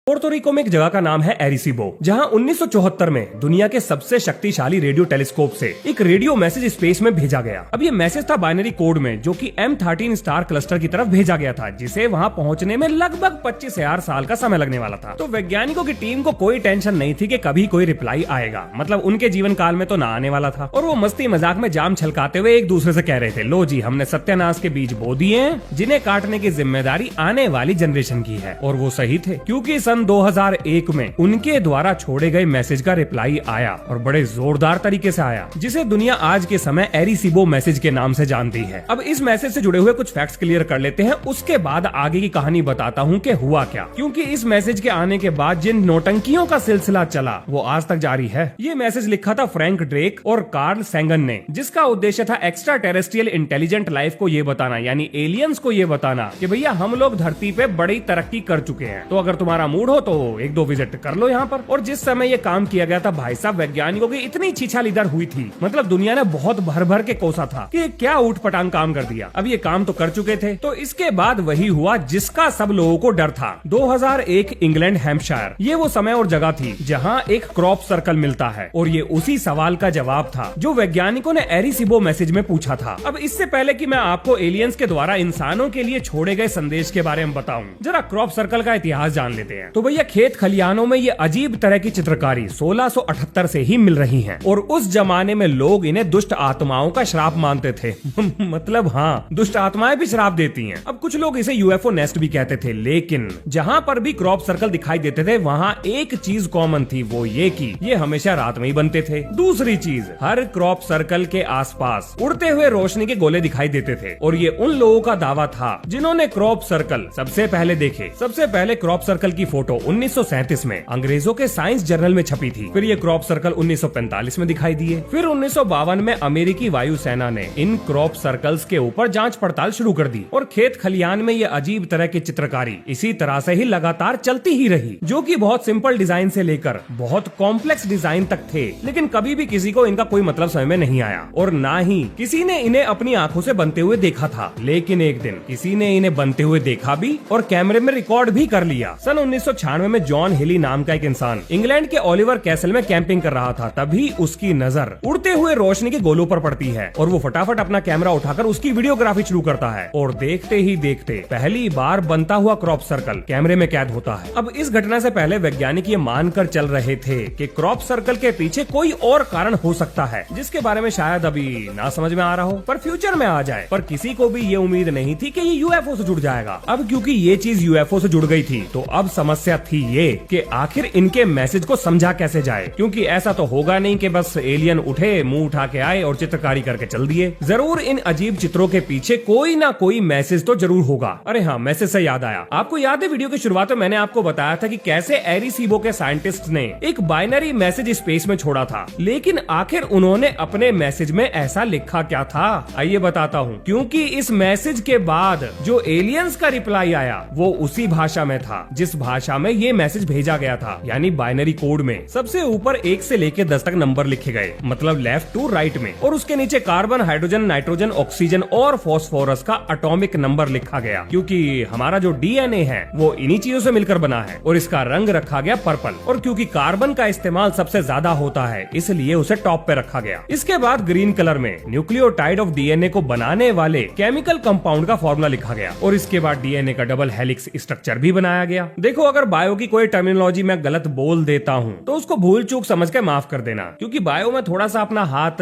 Puerto Rico में एक जगह का नाम है एरिसीबो, जहां 1974 में दुनिया के सबसे शक्तिशाली रेडियो टेलीस्कोप से एक रेडियो मैसेज स्पेस में भेजा गया। अब ये मैसेज था बाइनरी कोड में, जो कि M13 स्टार क्लस्टर की तरफ भेजा गया था, जिसे वहां पहुंचने में लगभग 25,000 साल का समय लगने वाला था। तो वैज्ञानिकों की टीम को कोई टेंशन नहीं थी कि कभी कोई रिप्लाई आएगा, मतलब उनके जीवन काल में तो ना आने वाला था। और वो मस्ती मजाक में जाम छलकाते हुए एक दूसरे से कह रहे थे, लो जी हमने सत्यानाश के बीज बो दिए हैं, जिन्हें काटने की जिम्मेदारी आने वाली जनरेशन की है। और वो सही थे, क्योंकि सन 2001 में उनके द्वारा छोड़े गए मैसेज का रिप्लाई आया, और बड़े जोरदार तरीके से आया, जिसे दुनिया आज के समय एरिसीबो मैसेज के नाम से जानती है। अब इस मैसेज से जुड़े हुए कुछ फैक्ट्स क्लियर कर लेते हैं, उसके बाद आगे की कहानी बताता हूँ कि हुआ क्या। क्योंकि इस मैसेज के आने के बाद जिन नौटंकियों का सिलसिला चला वो आज तक जारी है। ये मैसेज लिखा था फ्रैंक ड्रेक और कार्ल सैगन ने, जिसका उद्देश्य था एक्स्ट्रा टेरेस्ट्रियल इंटेलिजेंट लाइफ को ये बताना, यानी एलियंस को ये बताना कि भैया हम लोग धरती पे बड़ी तरक्की कर चुके हैं, तो अगर तुम्हारा मूड हो तो एक दो विजिट कर लो यहाँ पर। और जिस समय ये काम किया गया था भाई साहब, वैज्ञानिकों की इतनी छीछालीदर हुई थी, मतलब दुनिया ने बहुत भर भर के कोसा था कि क्या ऊट पटांग काम कर दिया। अब ये काम तो कर चुके थे, तो इसके बाद वही हुआ जिसका सब लोगों को डर था। 2001 इंग्लैंड हैम्पशायर, ये वो समय और जगह थी जहाँ एक क्रॉप सर्कल मिलता है, और ये उसी सवाल का जवाब था जो वैज्ञानिकों ने एरिसीबो मैसेज में पूछा था। अब इससे पहले कि मैं आपको एलियंस के द्वारा इंसानों के लिए छोड़े गए संदेश के बारे में बताऊं, जरा क्रॉप सर्कल का इतिहास जान लेते हैं। तो भैया खेत खलिहानों में ये अजीब तरह की चित्रकारी 1678 से ही मिल रही है, और उस जमाने में लोग इन्हें दुष्ट आत्माओं का श्राप मानते थे। मतलब हाँ, दुष्ट आत्माएं भी श्राप देती हैं। अब कुछ लोग इसे यूएफओ नेस्ट भी कहते थे, लेकिन जहाँ पर भी क्रॉप सर्कल दिखाई देते थे वहाँ एक चीज कॉमन थी, वो ये कि ये हमेशा रात में ही बनते थे। दूसरी चीज, हर क्रॉप सर्कल के आसपास उड़ते हुए रोशनी के गोले दिखाई देते थे, और ये उन लोगों का दावा था जिन्होंने क्रॉप सर्कल सबसे पहले देखे। सबसे पहले क्रॉप सर्कल की फोटो 1937 में अंग्रेजों के साइंस जर्नल में छपी थी। फिर ये क्रॉप सर्कल 1945 में दिखाई दिए। फिर 1952 में अमेरिकी वायुसेना ने इन क्रॉप सर्कल्स के ऊपर जांच पड़ताल शुरू कर दी, और खेत खलिहान में ये अजीब तरह की चित्रकारी इसी तरह से ही लगातार चलती ही रही, जो कि बहुत सिंपल डिजाइन से लेकर बहुत कॉम्प्लेक्स डिजाइन तक थे। लेकिन कभी भी किसी को इनका कोई मतलब समझ में नहीं आया, और ना ही किसी ने इन्हें अपनी आंखों से बनते हुए देखा था। लेकिन एक दिन किसी ने इन्हें बनते हुए देखा भी और कैमरे में रिकॉर्ड भी कर लिया। सन 1996 में जॉन हिली नाम का एक इंसान इंग्लैंड के ओलिवर कैसल में कैंपिंग कर रहा था। तभी उसकी नजर उड़ते हुए रोशनी के गोलों पर पड़ती है, और वो फटाफट अपना कैमरा उठाकर उसकी वीडियोग्राफी शुरू करता है, और देखते ही देखते पहली बार बनता हुआ क्रॉप सर्कल कैमरे में कैद होता है। अब इस घटना से पहले वैज्ञानिक ये मानकर चल रहे थे कि क्रॉप सर्कल के पीछे कोई और कारण हो सकता है, जिसके बारे में शायद अभी ना समझ में आ रहा हो, पर फ्यूचर में आ जाए। पर किसी को भी ये उम्मीद नहीं थी कि ये यूएफओ से जुड़ जाएगा। अब क्योंकि ये चीज यूएफओ से जुड़ गई थी, तो अब समस्या थी ये कि आखिर इनके मैसेज को समझा कैसे जाए, क्योंकि ऐसा तो होगा नहीं कि बस एलियन उठे, मुंह उठा के आए और चित्रकारी करके चल दिए। जरूर इन अजीब चित्रों के पीछे कोई ना कोई मैसेज तो जरूर होगा। अरे हाँ, मैसेज से याद आया, आपको याद है वीडियो की शुरुआत में मैंने आपको बताया था कि कैसे एरिसीबो के साइंटिस्ट ने एक बाइनरी मैसेज स्पेस में छोड़ा था। लेकिन आखिर उन्होंने अपने मैसेज में ऐसा लिखा क्या था, आइए बताता हूँ। क्योंकि इस मैसेज के बाद जो एलियंस का रिप्लाई आया वो उसी भाषा में था जिस भाषा में ये मैसेज भेजा गया था, यानी बाइनरी कोड में। सबसे ऊपर 1 से लेकर 10 तक नंबर लिखे गए, मतलब लेफ्ट टू राइट में, और उसके नीचे कार्बन, हाइड्रोजन, नाइट्रोजन, ऑक्सीजन और फॉस्फोरस का एटॉमिक नंबर लिखा गया, क्योंकि हमारा जो डीएनए है वो इन्हीं चीजों से मिलकर बना है। और इसका रंग रखा गया पर्पल, और क्योंकि कार्बन का इस्तेमाल सबसे ज्यादा होता है इसलिए उसे टॉप पे रखा गया। इसके बाद ग्रीन कलर में न्यूक्लियोटाइड ऑफ डीएनए को बनाने वाले केमिकल कंपाउंड का फॉर्मूला लिखा गया, और इसके बाद डीएनए का डबल हेलिक्स स्ट्रक्चर भी बनाया गया। देखो, अगर बायो की कोई टर्मिनोलॉजी मैं गलत बोल देता हूँ तो उसको भूल चूक समझ के माफ कर देना, क्योंकि बायो में थोड़ा सा अपना हाथ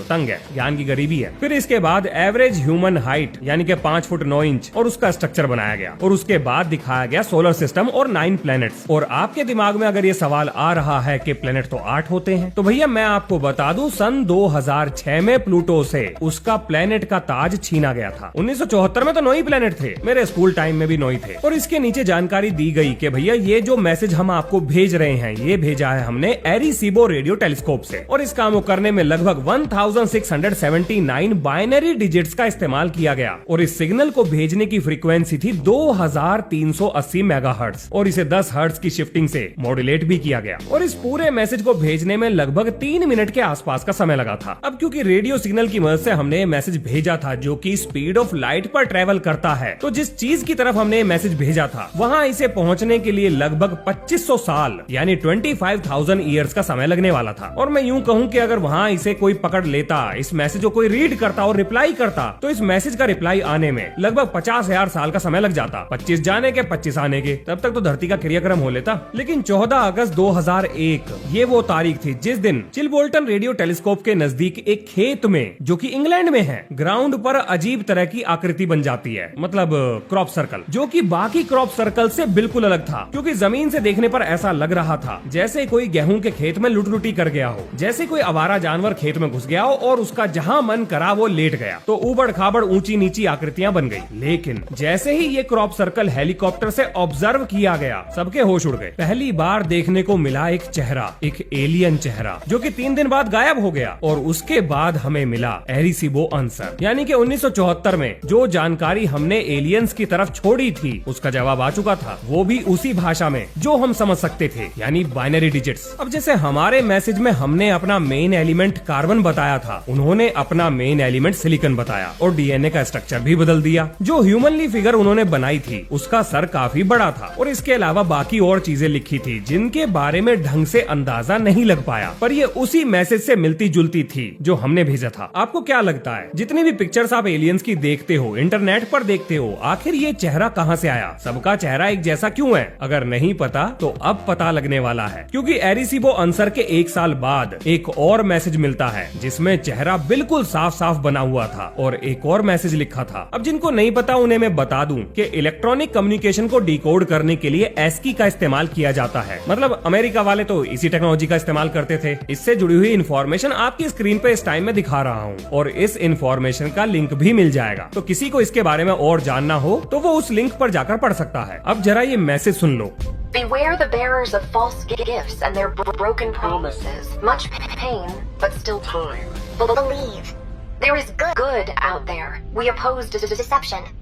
तंग है, ज्ञान की गरीबी है। फिर इसके बाद एवरेज ह्यूमन हाइट यानी कि 5 फुट 9 इंच और उसका स्ट्रक्चर बनाया गया, और उसके बाद दिखाया गया सोलर सिस्टम और 9 प्लैनेट्स। और आपके दिमाग में अगर ये सवाल आ रहा है कि प्लैनेट तो 8 होते हैं, तो भैया मैं आपको बता दूं, सन 2006 में प्लूटो से उसका प्लैनेट का ताज छीना गया था। 1974 में तो 9 ही प्लैनेट थे, मेरे स्कूल टाइम में भी 9 ही थे। और इसके नीचे जानकारी दी गई कि भैया ये जो मैसेज हम आपको भेज रहे हैं ये भेजा है हमने एरिसीबो रेडियो टेलीस्कोप से, और इस काम को करने में लगभग 1679 बाइनरी डिजिट्स का इस्तेमाल किया गया, और इस सिग्नल को भेजने की फ्रीक्वेंसी थी 2380 मेगाहर्ट्ज, और इसे 10 हर्ट्ज की शिफ्टिंग से मॉड्यूलेट भी किया गया। और इस पूरे मैसेज को भेजने में लगभग 3 मिनट के आसपास का समय लगा था। अब क्योंकि रेडियो सिग्नल की मदद से हमने मैसेज भेजा था जो कि स्पीड ऑफ लाइट पर ट्रेवल करता है, तो जिस चीज की तरफ हमने मैसेज भेजा था वहां इसे पहुंचने के लिए लगभग 2500 साल यानी 25,000 ईयर्स का समय लगने वाला था। और मैं यूं कहूं कि अगर वहां इसे कोई पकड़ लेता, इस मैसेज को कोई रीड करता और रिप्लाई करता, तो इस मैसेज का रिप्लाई आने में लगभग 50,000 साल का समय लग जाता। 25 जाने के 25 आने के, तब तक तो धरती का क्रियाक्रम हो लेता। लेकिन 14 अगस्त 2001 ये वो तारीख थी जिस दिन चिलबोल्टन रेडियो टेलीस्कोप के नजदीक एक खेत में, जो कि इंग्लैंड में है, ग्राउंड पर अजीब तरह की आकृति बन जाती है, मतलब क्रॉप सर्कल, जो कि बाकी क्रॉप सर्कल से बिल्कुल अलग था। क्योंकि जमीन से देखने पर ऐसा लग रहा था जैसे कोई गेहूं के खेत में लुटलुटी कर गया हो, जैसे कोई आवारा जानवर खेत में घुस गया हो और उसका जहां मन करा वो लेट गया। तो ऊबड़ खाबड़ ऊंची नीची आकृतियां बन गई। लेकिन जैसे ही ये क्रॉप सर्कल हेलीकॉप्टर से ऑब्जर्व किया गया, सबके होश उड़ गए। पहली बार देखने को मिला एक चेहरा, एक एलियन चेहरा, जो कि 3 दिन बाद गायब हो गया। और उसके बाद हमें मिला एरिसीबो आंसर, यानी कि 1974 में जो जानकारी हमने एलियंस की तरफ छोड़ी थी उसका जवाब आ चुका था, वो भी उसी भाषा में जो हम समझ सकते थे, यानी बाइनरी डिजिट्स। अब जैसे हमारे मैसेज में हमने अपना मेन एलिमेंट कार्बन बताया था, उन्होंने अपना मेन एलिमेंट सिलिकॉन बताया और डीएनए का स्ट्रक्चर भी बदल दिया। जो ह्यूमनली फिगर उन्होंने बनाई थी उसका सर काफी बड़ा था और इसके अलावा बाकी और चीजें लिखी थी जिनके बारे में ढंग से अंदाजा नहीं लग पाया, पर ये उसी मैसेज से मिलती जुलती थी जो हमने भेजा था। आपको क्या लगता है, जितनी भी पिक्चर्स आप एलियंस की देखते हो, इंटरनेट पर देखते हो, आखिर ये चेहरा कहां से आया? सबका चेहरा एक जैसा क्यों है? अगर नहीं पता तो अब पता लगने वाला है, क्योंकि एरिसीबो आंसर के 1 साल बाद एक और मैसेज मिलता है जिसमें चेहरा बिल्कुल साफ साफ बना हुआ था और एक और मैसेज लिखा था। अब जिनको नहीं पता उन्हें मैं बता दूं कि इलेक्ट्रॉनिक कम्युनिकेशन को डिकोड करने के लिए एस्की का इस्तेमाल किया जाता है। मतलब अमेरिका वाले तो इसी टेक्नोलॉजी का इस्तेमाल करते थे। इससे जुड़ी हुई इन्फॉर्मेशन आपकी स्क्रीन पे इस टाइम में दिखा रहा हूँ और इस इन्फॉर्मेशन का लिंक भी मिल जाएगा, तो किसी को इसके बारे में और जानना हो तो वो उस लिंक पर जाकर पढ़ सकता है। अब जरा ये message soon low. Beware the bearers of false gifts and their broken promises. Much pain, but still time. Believe. There is good out there. We oppose deception.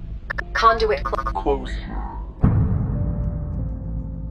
Conduit close.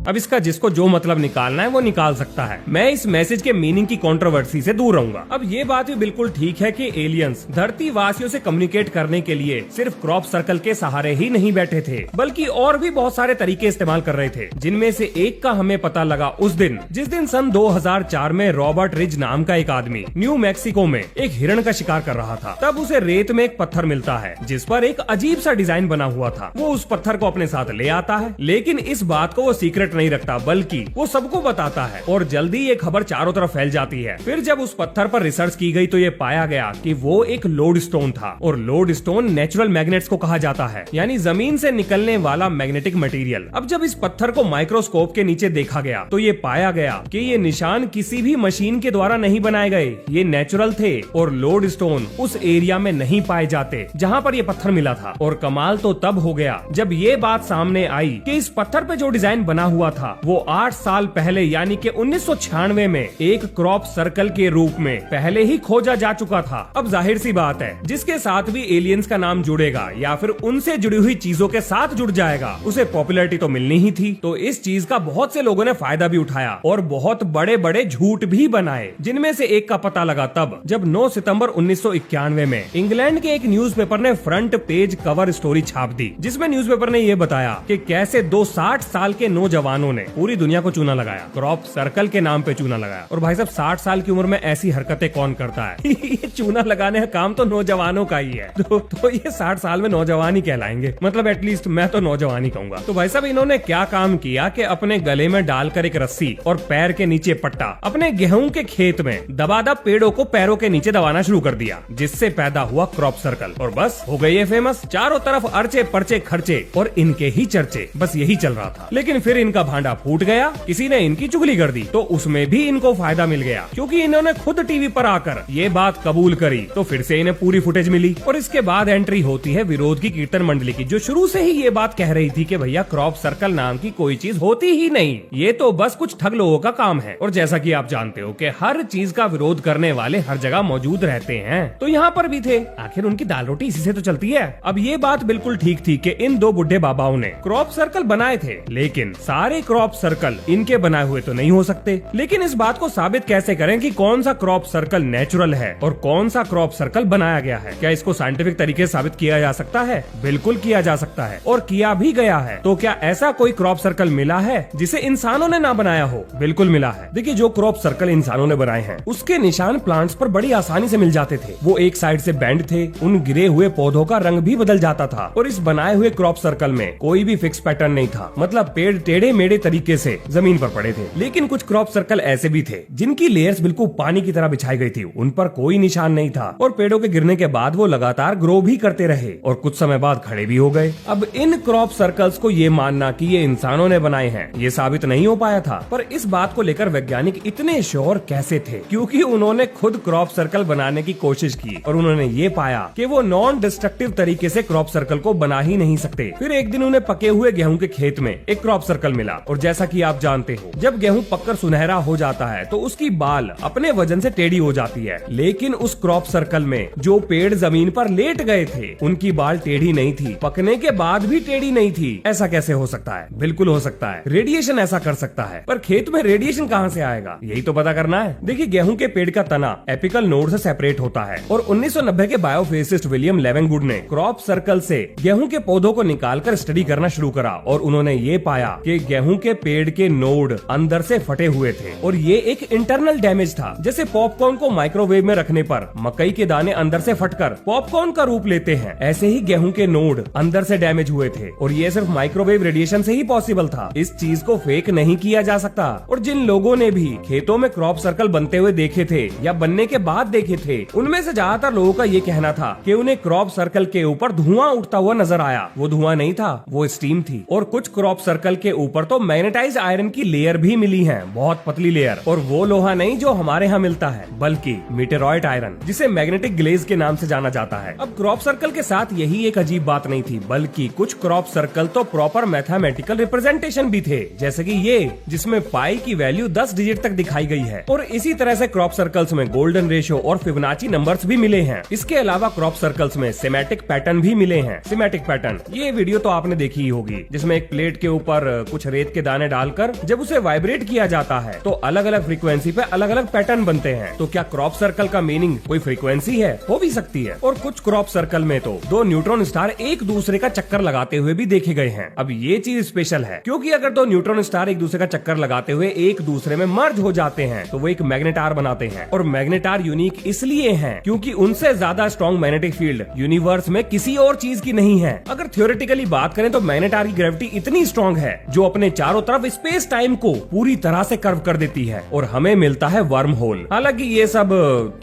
अब इसका जिसको जो मतलब निकालना है वो निकाल सकता है। मैं इस मैसेज के मीनिंग की कंट्रोवर्सी से दूर रहूंगा। अब ये बात भी बिल्कुल ठीक है कि एलियंस धरती वासियों से कम्युनिकेट करने के लिए सिर्फ क्रॉप सर्कल के सहारे ही नहीं बैठे थे, बल्कि और भी बहुत सारे तरीके इस्तेमाल कर रहे थे, जिनमें से एक का हमें पता लगा उस दिन जिस दिन सन 2004 में रॉबर्ट रिज नाम का एक आदमी न्यू मैक्सिको में एक हिरण का शिकार कर रहा था। तब उसे रेत में एक पत्थर मिलता है जिस पर एक अजीब सा डिजाइन बना हुआ था। वो उस पत्थर को अपने साथ ले आता है, लेकिन इस बात को वो सीक्रेट नहीं रखता, बल्कि वो सबको बताता है और जल्दी ये खबर चारों तरफ फैल जाती है। फिर जब उस पत्थर पर रिसर्च की गई तो ये पाया गया कि वो एक लोड स्टोन था और लोड स्टोन नेचुरल मैग्नेट्स को कहा जाता है, यानी जमीन से निकलने वाला मैग्नेटिक मटेरियल। अब जब इस पत्थर को माइक्रोस्कोप के नीचे देखा गया तो ये पाया गया कि ये निशान किसी भी मशीन के द्वारा नहीं बनाए गए, ये नेचुरल थे और लोड स्टोन उस एरिया में नहीं पाए जाते जहाँ पर ये पत्थर मिला था। और कमाल तो तब हो गया जब ये बात सामने आई कि इस पत्थर पे जो डिजाइन बना हुआ था वो 8 साल पहले यानी कि 1996 में एक क्रॉप सर्कल के रूप में पहले ही खोजा जा चुका था। अब जाहिर सी बात है, जिसके साथ भी एलियंस का नाम जुड़ेगा या फिर उनसे जुड़ी हुई चीजों के साथ जुड़ जाएगा उसे पॉपुलैरिटी तो मिलनी ही थी। तो इस चीज का बहुत से लोगों ने फायदा भी उठाया और बहुत बड़े बड़े झूठ भी बनाए, जिनमें से एक का पता लगा तब जब 9 सितंबर 1991 में इंग्लैंड के एक न्यूज़पेपर ने फ्रंट पेज कवर स्टोरी छाप दी, जिसमें न्यूज़पेपर ने यह बताया कि कैसे 2 60 साल के नौजवानों ने पूरी दुनिया को चूना लगाया, क्रॉप सर्कल के नाम पे चूना लगाया। और भाई साहब 60 साल की उम्र में ऐसी हरकतें कौन करता है? ये चूना लगाने का काम तो नौजवानों का ही है, तो ये 60 साल में नौजवान ही कहलाएंगे, मतलब एटलीस्ट मैं तो नौजवान ही कहूंगा। तो भाई साहब इन्होंने क्या काम किया कि अपने गले में डालकर एक रस्सी और पैर के नीचे पट्टा अपने गेहूं के खेत में दबादब पेड़ों को पैरों के नीचे दबाना शुरू कर दिया, जिससे पैदा हुआ क्रॉप सर्कल। और बस हो गई है फेमस, चारों तरफ अर्चे पर्चे खर्चे और इनके ही चर्चे, बस यही चल रहा था। लेकिन फिर इनका भांडा फूट गया, किसी ने इनकी चुगली कर दी तो उसमें भी इनको फायदा मिल गया, क्योंकि इन्होंने खुद टीवी पर आकर ये बात कबूल करी तो फिर से इन्हें पूरी फुटेज मिली। और इसके बाद एंट्री होती है विरोध की कीर्तन मंडली की, जो शुरू से ही ये बात कह रही थी कि भैया क्रॉप सर्कल नाम की कोई चीज होती ही नहीं, ये तो बस कुछ ठग लोगों का काम है। और जैसा कि आप जानते हो कि हर चीज का विरोध करने वाले हर जगह मौजूद रहते हैं, तो यहाँ पर भी थे, आखिर उनकी दाल रोटी इसी से तो चलती है। अब ये बात बिल्कुल ठीक थी कि इन 2 बुढ़े बाबाओं ने क्रॉप सर्कल बनाए थे, लेकिन सारे सारे क्रॉप सर्कल इनके बनाए हुए तो नहीं हो सकते, लेकिन इस बात को साबित कैसे करें कि कौन सा क्रॉप सर्कल नेचुरल है और कौन सा क्रॉप सर्कल बनाया गया है? क्या इसको साइंटिफिक तरीके से साबित किया जा सकता है? बिल्कुल किया जा सकता है और किया भी गया है। तो क्या ऐसा कोई क्रॉप सर्कल मिला है जिसे इंसानों ने ना बनाया हो? बिल्कुल मिला है। देखिए, जो क्रॉप सर्कल इंसानों ने बनाए हैं उसके निशान प्लांट्स पर बड़ी आसानी से मिल जाते थे। वो एक साइड से बैंड थे, उन गिरे हुए पौधों का रंग भी बदल जाता था और इस बनाए हुए क्रॉप सर्कल में कोई भी फिक्स पैटर्न नहीं था, मतलब पेड़ टेढ़े मेढ़े तरीके से जमीन पर पड़े थे। लेकिन कुछ क्रॉप सर्कल ऐसे भी थे जिनकी लेयर्स बिल्कुल पानी की तरह बिछाई गई थी, उन पर कोई निशान नहीं था और पेड़ों के गिरने के बाद वो लगातार ग्रो भी करते रहे और कुछ समय बाद खड़े भी हो गए। अब इन क्रॉप सर्कल्स को ये मानना कि ये इंसानों ने बनाए हैं ये साबित नहीं हो पाया था, पर इस बात को लेकर वैज्ञानिक इतने श्योर कैसे थे? क्योंकि उन्होंने खुद क्रॉप सर्कल बनाने की कोशिश की और उन्होंने ये पाया कि वो नॉन डिस्ट्रक्टिव तरीके से क्रॉप सर्कल को बना ही नहीं सकते। फिर एक दिन उन्हें पके हुए गेहूं के खेत में एक क्रॉप सर्कल मिला और जैसा कि आप जानते हो, जब गेहूं पककर सुनहरा हो जाता है तो उसकी बाल अपने वजन से टेढ़ी हो जाती है, लेकिन उस क्रॉप सर्कल में जो पेड़ जमीन पर लेट गए थे उनकी बाल टेढ़ी नहीं थी, पकने के बाद भी टेढ़ी नहीं थी। ऐसा कैसे हो सकता है? बिल्कुल हो सकता है, रेडिएशन ऐसा कर सकता है। पर खेत में रेडिएशन कहां से आएगा, यही तो पता करना है। देखिए, गेहूं के पेड़ का तना एपिकल नोड से सेपरेट होता है और 1990 के बायोफिजिसिस्ट विलियम लेवेनगुड ने क्रॉप सर्कल से गेहूं के पौधों को निकालकर स्टडी करना शुरू करा और उन्होंने ये पाया कि गेहूं के पेड़ के नोड अंदर से फटे हुए थे और ये एक इंटरनल डैमेज था। जैसे पॉपकॉर्न को माइक्रोवेव में रखने पर मकई के दाने अंदर से फटकर पॉपकॉर्न का रूप लेते हैं, ऐसे ही गेहूं के नोड अंदर से डैमेज हुए थे और ये सिर्फ माइक्रोवेव रेडिएशन से ही पॉसिबल था। इस चीज को फेक नहीं किया जा सकता। और जिन लोगों ने भी खेतों में क्रॉप सर्कल बनते हुए देखे थे या बनने के बाद देखे थे, उनमें से ज्यादातर लोगों का ये कहना था कि उन्हें क्रॉप सर्कल के ऊपर धुआं उठता हुआ नजर आया। वो धुआं नहीं था, वो स्टीम थी। और कुछ क्रॉप सर्कल के ऊपर तो मैग्नेटाइज्ड आयरन की लेयर भी मिली है, बहुत पतली लेयर, और वो लोहा नहीं जो हमारे यहाँ मिलता है, बल्कि मीटेरॉइड आयरन, जिसे मैग्नेटिक ग्लेज के नाम से जाना जाता है। अब क्रॉप सर्कल के साथ यही एक अजीब बात नहीं थी, बल्कि कुछ क्रॉप सर्कल तो प्रॉपर मैथमेटिकल रिप्रेजेंटेशन भी थे, जैसे कि ये जिसमें पाई की वैल्यू 10 डिजिट तक दिखाई गई है। और इसी तरह से क्रॉप सर्कल्स में गोल्डन रेशियो और फिबोनाची नंबर्स भी मिले हैं। इसके अलावा क्रॉप सर्कल्स में सिमेटिक पैटर्न भी मिले हैं। सिमेटिक पैटर्न, ये वीडियो तो आपने देखी ही होगी, जिसमें एक प्लेट के ऊपर कुछ रेत के दाने डालकर जब उसे वाइब्रेट किया जाता है तो अलग अलग फ्रीक्वेंसी पे अलग अलग पैटर्न बनते हैं। तो क्या क्रॉप सर्कल का मीनिंग कोई फ्रीक्वेंसी है? हो भी सकती है। और कुछ क्रॉप सर्कल में तो दो न्यूट्रॉन स्टार एक दूसरे का चक्कर लगाते हुए भी देखे गए हैं। अब ये चीज स्पेशल है, क्योंकि अगर दो न्यूट्रॉन स्टार एक दूसरे का चक्कर लगाते हुए एक दूसरे में मर्ज हो जाते हैं तो वो एक मैग्नेटार बनाते हैं। और मैग्नेटार यूनिक इसलिए हैं क्योंकि उनसे ज्यादा स्ट्रॉन्ग मैग्नेटिक फील्ड यूनिवर्स में किसी और चीज की नहीं है। अगर थ्योरेटिकली बात करें तो मैग्नेटार की ग्रेविटी इतनी स्ट्रॉन्ग है जो अपने चारों तरफ स्पेस टाइम को पूरी तरह से कर्व कर देती है और हमें मिलता है वर्म होल। हालांकि ये सब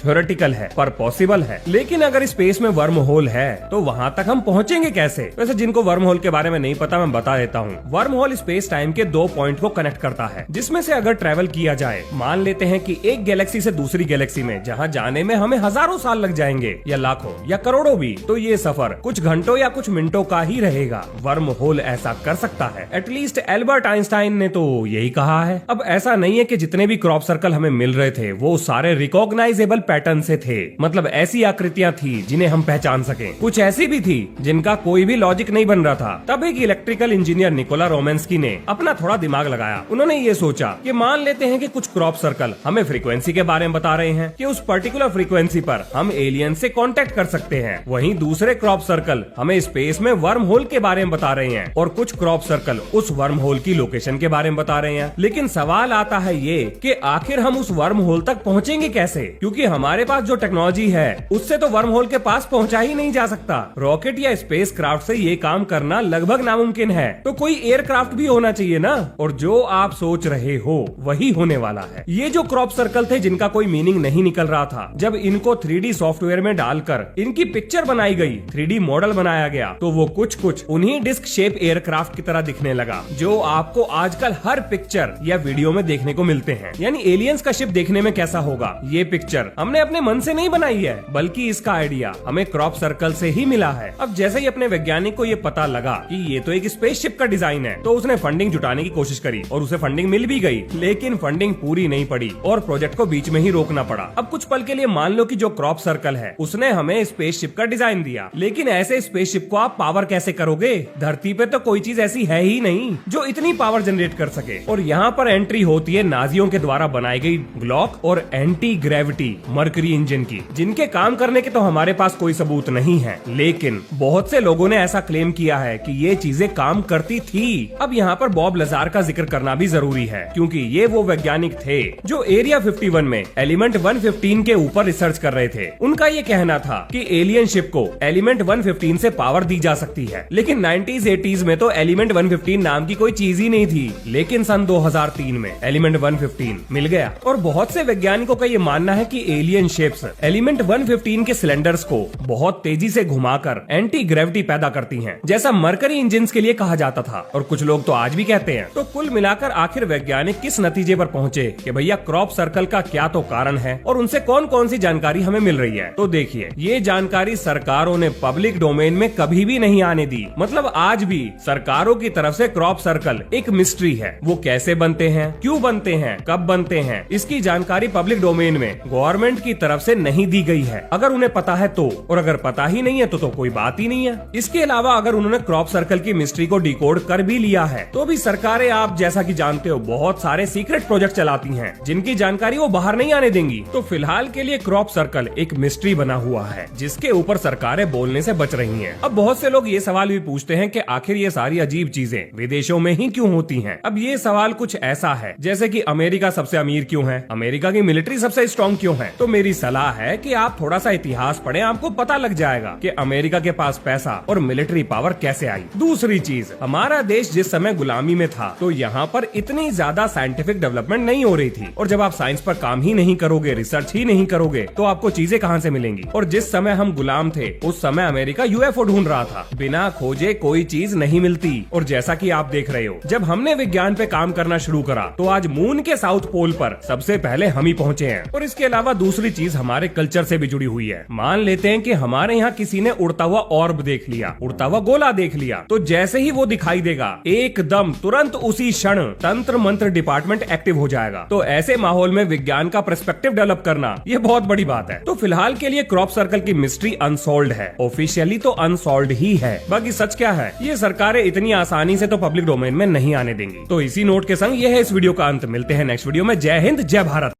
थ्योरेटिकल है पर पॉसिबल है। लेकिन अगर स्पेस में वर्म होल है तो वहां तक हम पहुंचेंगे कैसे? वैसे जिनको वर्म होल के बारे में नहीं पता मैं बता देता हूँ। वर्म होल स्पेस टाइम के दो पॉइंट को कनेक्ट करता है, जिसमें से अगर ट्रेवल किया जाए, मान लेते हैं कि एक गैलेक्सी से दूसरी गैलेक्सी में जहाँ जाने में हमें हजारों साल लग जाएंगे या लाखों या करोड़ों भी, तो ये सफर कुछ घंटों या कुछ मिनटों का ही रहेगा। वर्म होल ऐसा कर सकता है। एटलीस्ट एल्बर्ट आइंस्टाइन ने तो यही कहा है। अब ऐसा नहीं है कि जितने भी क्रॉप सर्कल हमें मिल रहे थे वो सारे रिकॉग्नाइजेबल पैटर्न से थे, मतलब ऐसी आकृतियां थी जिन्हें हम पहचान सके। कुछ ऐसी भी थी जिनका कोई भी लॉजिक नहीं बन रहा था। तब एक इलेक्ट्रिकल इंजीनियर निकोला रोमेंस्की ने अपना थोड़ा दिमाग लगाया। उन्होंने ये सोचा कि मान लेते हैं कि कुछ क्रॉप सर्कल हमें फ्रीक्वेंसी के बारे में बता रहे हैं कि उस पर्टिकुलर फ्रीक्वेंसी पर हम एलियन से कांटेक्ट कर सकते हैं, वहीं दूसरे क्रॉप सर्कल हमें स्पेस में वर्म होल के बारे में बता रहे हैं और कुछ क्रॉप सर्कल उस वर्म होल की लोकेशन के बारे में बता रहे हैं। लेकिन सवाल आता है ये कि आखिर हम उस वर्म होल तक पहुंचेंगे कैसे? क्योंकि हमारे पास जो टेक्नोलॉजी है उससे तो वर्म होल के पास पहुंचा ही नहीं जा सकता। रॉकेट या स्पेस क्राफ्ट से ये काम करना लगभग नामुमकिन है, तो कोई एयरक्राफ्ट भी होना चाहिए ना। और जो आप सोच रहे हो वही होने वाला है। ये जो क्रॉप सर्कल थे जिनका कोई मीनिंग नहीं निकल रहा था, जब इनको 3D सॉफ्टवेयर में डालकर इनकी पिक्चर बनाई गई, 3D मॉडल बनाया गया, तो वो कुछ उन्हीं डिस्क शेप एयरक्राफ्ट की तरह दिखने लगा जो आपको आजकल हर पिक्चर या वीडियो में देखने को मिलते हैं। यानी एलियंस का शिप देखने में कैसा होगा, ये पिक्चर हमने अपने मन से नहीं बनाई है, बल्कि इसका आइडिया हमें क्रॉप सर्कल से ही मिला है। अब जैसे ही अपने वैज्ञानिक को ये पता लगा कि ये तो एक स्पेसशिप का डिजाइन है, तो उसने फंडिंग जुटाने की कोशिश करी और उसे फंडिंग मिल भी गई, लेकिन फंडिंग पूरी नहीं पड़ी और प्रोजेक्ट को बीच में ही रोकना पड़ा। अब कुछ पल के लिए मान लो कि जो क्रॉप सर्कल है उसने हमें स्पेसशिप का डिजाइन दिया, लेकिन ऐसे स्पेसशिप को आप पावर कैसे करोगे? धरती पे तो कोई चीज ऐसी है ही नहीं जो इतनी पावर जनरेट कर सके। और यहाँ पर एंट्री होती है नाजियों के द्वारा बनाई गई ग्लॉक और एंटी ग्रेविटी मर्करी इंजन की, जिनके काम करने के तो हमारे पास कोई सबूत नहीं है, लेकिन बहुत से लोगों ने ऐसा क्लेम किया है कि ये चीजें काम करती थी। अब यहाँ पर बॉब लजार का जिक्र करना भी जरूरी है, क्योंकि ये वो वैज्ञानिक थे जो एरिया 51 में एलिमेंट 115 के ऊपर रिसर्च कर रहे थे। उनका ये कहना था कि एलियन शिप को एलिमेंट 115 से पावर दी जा सकती है, लेकिन 90s 80s में तो एलिमेंट 115 नाम की कोई चीज ही नहीं थी। लेकिन सन 2003 में एलिमेंट 115 मिल गया और बहुत से वैज्ञानिकों का ये मानना है कि एलियन शिप्स एलिमेंट 115 के सिलेंडर्स को बहुत तेजी से घुमाकर एंटी ग्रेविटी पैदा करती हैं, जैसा मरकरी इंजन के लिए कहा जाता था, और कुछ लोग तो आज भी कहते हैं। तो कुल मिलाकर आखिर वैज्ञानिक किस नतीजे पर पहुंचे कि भैया क्रॉप सर्कल का क्या तो कारण है और उनसे कौन कौन सी जानकारी हमें मिल रही है। तो देखिए, ये जानकारी सरकारों ने पब्लिक डोमेन में कभी भी नहीं आने दी। मतलब आज भी सरकारों की तरफ से क्रॉप सर्कल एक मिस्ट्री है। वो कैसे बनते हैं, क्यों बनते हैं, कब बनते हैं, इसकी जानकारी पब्लिक डोमेन में गवर्नमेंट की तरफ से नहीं दी गई है। अगर उन्हें पता है तो, और अगर पता ही नहीं है तो कोई बात ही नहीं है। इसके अलावा अगर उन्होंने क्रॉप सर्कल की मिस्ट्री को डिकोड कर भी लिया है तो भी सरकारें, आप जैसा कि जानते हो, बहुत सारे सीक्रेट प्रोजेक्ट चलाती हैं जिनकी जानकारी वो बाहर नहीं आने देंगी। तो फिलहाल के लिए क्रॉप सर्कल एक मिस्ट्री बना हुआ है जिसके ऊपर सरकारें बोलने से बच रही हैं। अब बहुत से लोग ये सवाल भी पूछते हैं कि आखिर ये सारी अजीब चीजें विदेशों में ही क्यों होती हैं। अब ये सवाल कुछ ऐसा है जैसे कि अमेरिका सबसे अमीर क्यों है, अमेरिका की मिलिट्री सबसे स्ट्रॉन्ग क्यों है। तो मेरी सलाह है कि आप थोड़ा सा इतिहास पढ़ें, आपको पता लग जाएगा कि अमेरिका के पास पैसा और मिलिट्री पावर कैसे आई। दूसरी चीज, हमारा देश जिस समय गुलामी में था तो यहाँ पर इतनी ज्यादा साइंटिफिक डेवलपमेंट नहीं हो रही थी, और जब आप साइंस पर काम ही नहीं करोगे, रिसर्च ही नहीं करोगे, तो आपको चीजें कहाँ से मिलेंगी। और जिस समय हम गुलाम थे उस समय अमेरिका यूएफओ ढूंढ रहा था। बिना खोजे कोई चीज नहीं मिलती। और जैसा कि आप देख रहे हो, जब हमने विज्ञान पे काम करना शुरू करा तो आज मून के साउथ पोल पर सबसे पहले हम ही पहुंचे हैं। और इसके अलावा दूसरी चीज हमारे कल्चर से भी जुड़ी हुई है। मान लेते हैं कि हमारे यहाँ किसी ने उड़ता हुआ ऑर्ब देख लिया, उड़ता हुआ गोला देख लिया, तो जैसे ही वो दिखाई देगा एकदम तुरंत उसी क्षण तंत्र मंत्र डिपार्टमेंट एक्टिव हो जाएगा। तो ऐसे माहौल में विज्ञान का पर्सपेक्टिव डेवलप करना ये बहुत बड़ी बात है। तो फिलहाल के लिए क्रॉप सर्कल की मिस्ट्री अनसॉल्व्ड है, ऑफिशियली तो अनसॉल्व्ड ही है। बाकी सच क्या है ये सरकारें इतनी आसानी से तो पब्लिक डोमेन में नहीं आने देंगी। तो इसी नोट के संग ये है इस वीडियो का अंत। मिलते हैं नेक्स्ट वीडियो में। जय हिंद, जय भारत।